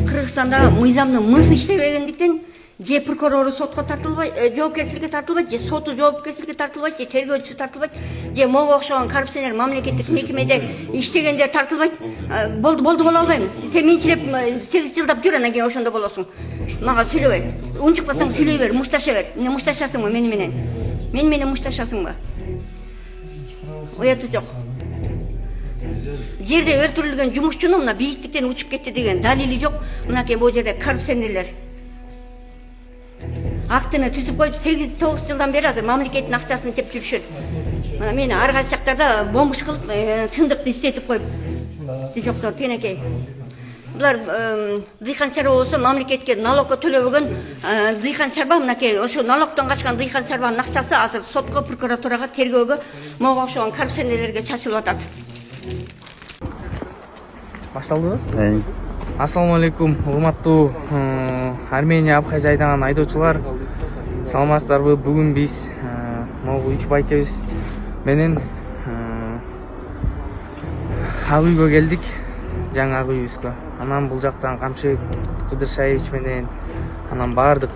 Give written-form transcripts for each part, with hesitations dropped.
Кыргызстанда мыйзамдын мысы иштебегендиктен же прокурору сотко тартылбайт, жоопкерчиликке тартылбайт, же соту жоопкерчиликке тартылбайт, же тергөөчүсү тартылбайт, же могу окшогон коррупционер мамлекеттик мекемеде иштегендер тартылбайт. Болду боло албайм. Сен менчилеп 8 жылдап жүр, анан кийин ошондо болосуң. Мага сүйлөбөй. Унчукпасаң сүйлөй бер, мушташа бер. Эмне мушташасыңбы мени менен? Мени менен мушташасыңбы? Уятуу жок. Жерде өлтүрүлгөн жумушчунун мына бийиктиктен учуп кетти деген далили жок. Мынакей бул жерде коррупционерлер актыны түзүп коюп 8-9 жылдан бери азыр мамлекеттин акчасын жеп жүрүшөт. Мына мени ар кайсы жактарда бомбуш кылып, чындыкты иштетип коюп жоктор тенекей. Булар дыйкан чарба болсо мамлекетке налогко төлөбөгөн дыйкан чарба, мынакей ошо налогдон качкан дыйкан чарбанын акчасы азыр сотко, прокуратурага, тергөөгө, мага окшогон коррупционерлерге чачылып атат. Башталдыбы? Ассаламу алейкум, урматтуу Армения Абхазия айдаган айдоочулар. Саламатсыздарбы? Бүгүн биз могу 3 байкебиз менен ак үйгө келдик, жаңы ак үйүбүзгө. Анан бул жактан Камчыбек Кыдыршаевич менен, анан баардык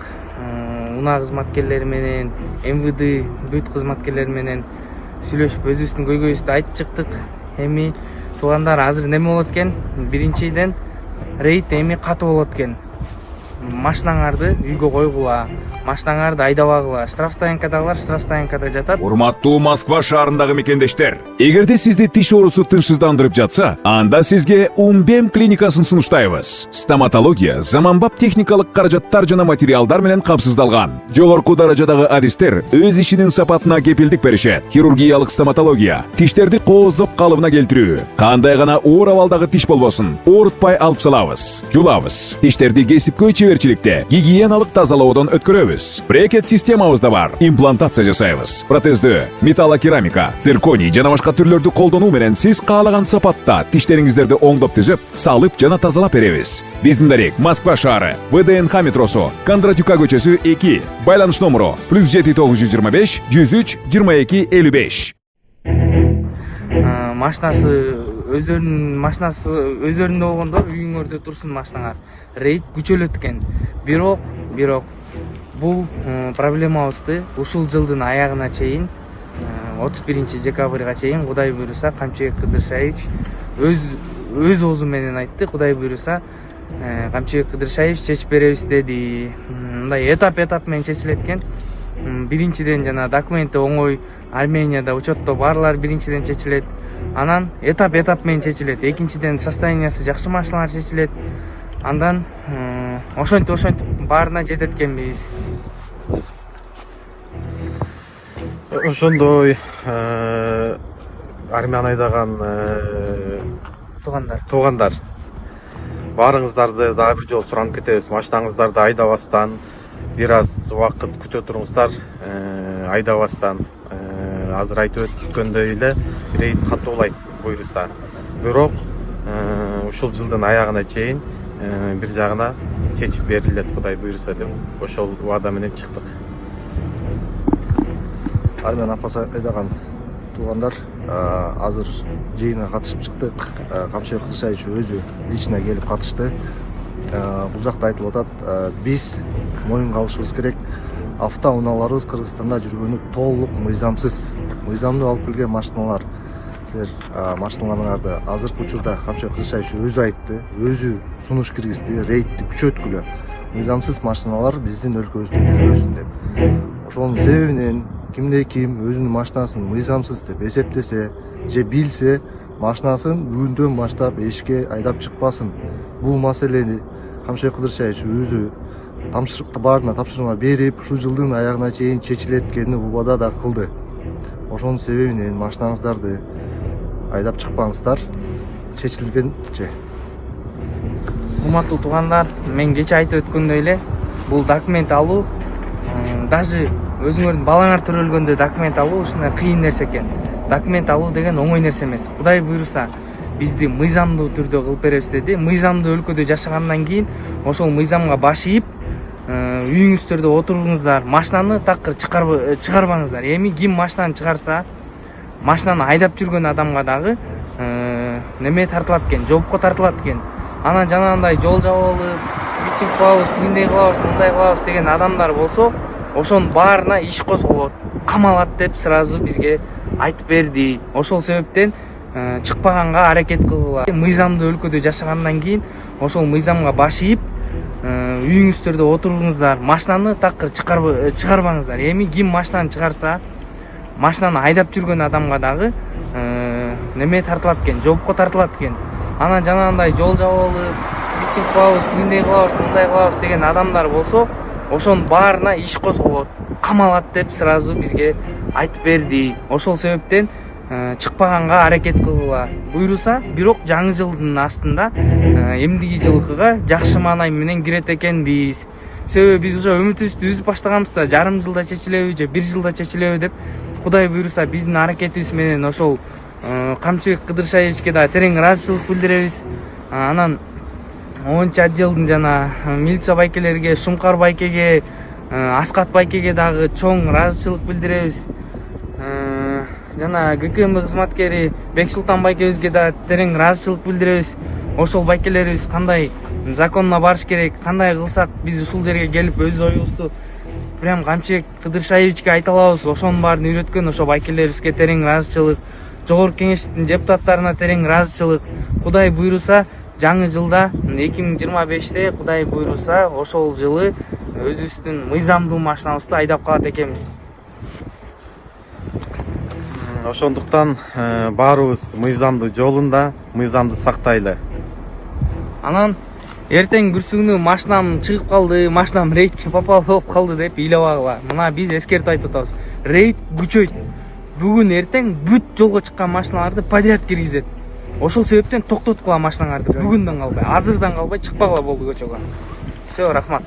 унаа кызматкерлери менен, МВД бүт кызматкерлери менен сүйлөшүп өзүбүздүн көйгөйүбүздү айтып чыктык. Эми туугандар, азыр неме болот экен? Биринчиден рейд эми катуу болот экен. Машинаңарды үйгө койгула, машинаңарды айдабагыла. Штрафстоянкадагылар штрафстоянкада жатат. Урматтуу Москва шаарындагы мекендештер, эгерде сизди тиш оорусу тынчсыздандырып жатса, анда сизге Умбем клиникасын сунуштайбыз. Стоматология заманбап техникалык каражаттар жана материалдар менен камсыздалган. Жогорку даражадагы адистер өз ишинин сапатына кепилдик беришет. Хирургиялык стоматология, тиштерди кооздоп калыбына келтирүү, кандай гана оор абалдагы тиш болбосун, оорутпай алып салабыз, жулабыз. Тиштерди кесипкөй чеберчиликте, гигиеналык тазалоодон өткөрөбүз. Брекет системабыз да бар. Имплантация жасайбыз. Протездөө, металлокерамика, цирконий жана башка түрлөрдү колдонуу менен сиз каалаган сапатта тиштериңиздерди оңдоп түзөп, салып жана тазалап беребиз. Биздин дарек Москва шаары, ВДНХ метросу, Кондратюка көчөсү 2. Байланыш номеру +7 925 103 22 55. Машинасы өздөрүндө болгондор үйүңөрдө турсун машинаңар. Рейд күчөлөт экен. Бирок бул проблемабызды ушул жылдын аягына чейин, 31 декабрга чейин, Кудай буйруса, Камчыбек Кыдыршаевич өз оозу менен айтты. Кудай буйруса, Камчыбек Кыдыршаевич чечип беребиз деди. Мындай этап менен чечилет экен. Биринчиден жана документи оңой, Арменияда учетто барлар биринчиден чечилет. Анан этап менен чечилет. Экинчиден состояниясы жакшы машиналар чечилет. Андан ошентип баарына жетет экенбиз. Ошондой армян айдаган туугандар, баарыңыздарды дагы бир жолу суранып кетебиз. Машинаңыздарды айдабастан, бир аз убакыт күтө туруңуздар, айдабастан. Азыр айтып өткөндөй эле рейд катуулайт буйруса. Бирок ушул жылдын аягына чейин бир жагына чечип берилет, Кудай буйруса деп ошол убада менен чыктык. Армян Абхазия айдаган туугандар, азыр жыйынга катышып чыктык. Камчыбек Кыдыршаевич өзү лично келип катышты. Бул жакта айтылып атат, биз моюнга алышыбыз керек. Автоунааларыбыз Кыргызстанда жүргөнү толук мыйзамсыз. Мыйзамдуу алып келген машиналар. Силер машиналарыңарды азыркы учурда Камчыбек Кыдыршаевич өзү айтты, өзү сунуш киргизди, рейдти күчөткүлө. Мыйзамсыз машиналар биздин өлкөбүздө жүрбөсүн деп. Ошонун себебинен ким өзүнүн машинасын мыйзамсыз деп эсептесе же билсе, машинасын бүгүндөн баштап эшикке айдап чыкпасын. Бул маселени Камчыбек Кыдыршаевич өзү баарына тапшырма берип, ушул жылдын аягына чейин чечилет экенин убада да кылды. Ошонун себебинен машинаңыздарды айдап чыкпаңыздар, чечилгенче. Урматтуу туугандар, мен кече айтып өткөндөй эле, бул документ алуу, даже өзүңөрдүн балаңар төрөлгөндө документ алуу ушундай кыйын нерсе экен. Документ алуу деген оңой нерсе эмес. Кудай буйруса, бизди мыйзамдуу түрдө кылып беребиз деди. Мыйзамдуу өлкөдө жашагандан кийин ошол мыйзамга баш ийип, үйүңүздөрдө отуруңуздар, машинаны такыр чыгарбаңыздар. Эми ким машинаны чыгарса, машинаны айдап жүргөн адамга дагы неме тартылат экен, жоопко тартылат экен. анан жанагындай жол жаап алып митинг кылабыз, тигиндей кылабыз, мындай кылабыз деген адамдар болсо, ошонун баарына иш козголот, камалат деп сразу бизге айтып берди. Ошол себептен чыкпаганга аракет кылгыла. Мыйзамдуу өлкөдө жашагандан кийин ошол мыйзамга баш ийип, үйүңүздөрдө отуруңуздар, машинаны такыр чыгарбаңыздар. Эми ким машинаны чыгарса, машинаны айдап жүргөн адамга дагы неме тартылат экен, жоопко тартылат экен. Анан жанагындай жол жаап алып, митинг кылабыз, тигиндей кылабыз, мындай кылабыз деген адамдар болсо, ошонун баарына иш козголот, камалат деп сразу бизге айтып берди. Ошол себептен чыкпаганга аракет кылгыла. Буйруса, бирок жаңы жылдын астында эмдиги жылкыга жакшы маанай менен кирет экенбиз. Себеби биз уже үмүтүбүздү үзүп баштаганбыз да, жарым жылда чечилеби же 1 жылда чечилеби деп, Кудай буйруса биздин аракетибиз менен ошол Камчыбек Кыдыршаевичке да терең ыраазычылык билдиребиз. Анан 10-отделдин жана милиция байкелерге, Шумкар байкеге, Аскат байкеге дагы чоң ыраазычылык билдиребиз. Жана ГКМ кызматкери Бексултан байкебизге да терең ыраазычылык билдиребиз. Ошол байкелерибиз кандай законуна барыш керек, кандай кылсак биз ушул жерге келип өз оюбузду прям Камчыбек Кыдыршаевичке айта алабыз. Ошонун баарын үйрөткөн ошо байкелерибизге терең ыраазычылык, Жогорку Кеңештин депутаттарына терең ыраазычылык. Кудай буйруса жаңы жылда 2025-те Кудай буйруса ошол жылы өзүбүздүн мыйзамдуу машинабызды айдап калат экенбиз. Ошондуктан баарыбыз мыйзамдуу жолунда, мыйзамды сактайлы. Анан эртең күрсүгүнү машинам чыгып калды, машинам рейдке попал болуп калды деп ыйлабагыла. Мына биз эскертип айтып атабыз. Рейд күчөйт. Бүгүн эртең бүт жолго чыккан машиналарды подряд киргизет. Ошол себептен токтоткула машинаңарды бүгүндөн калбай, азырдан калбай чыкпагыла болду көчөгө. Все, рахмат.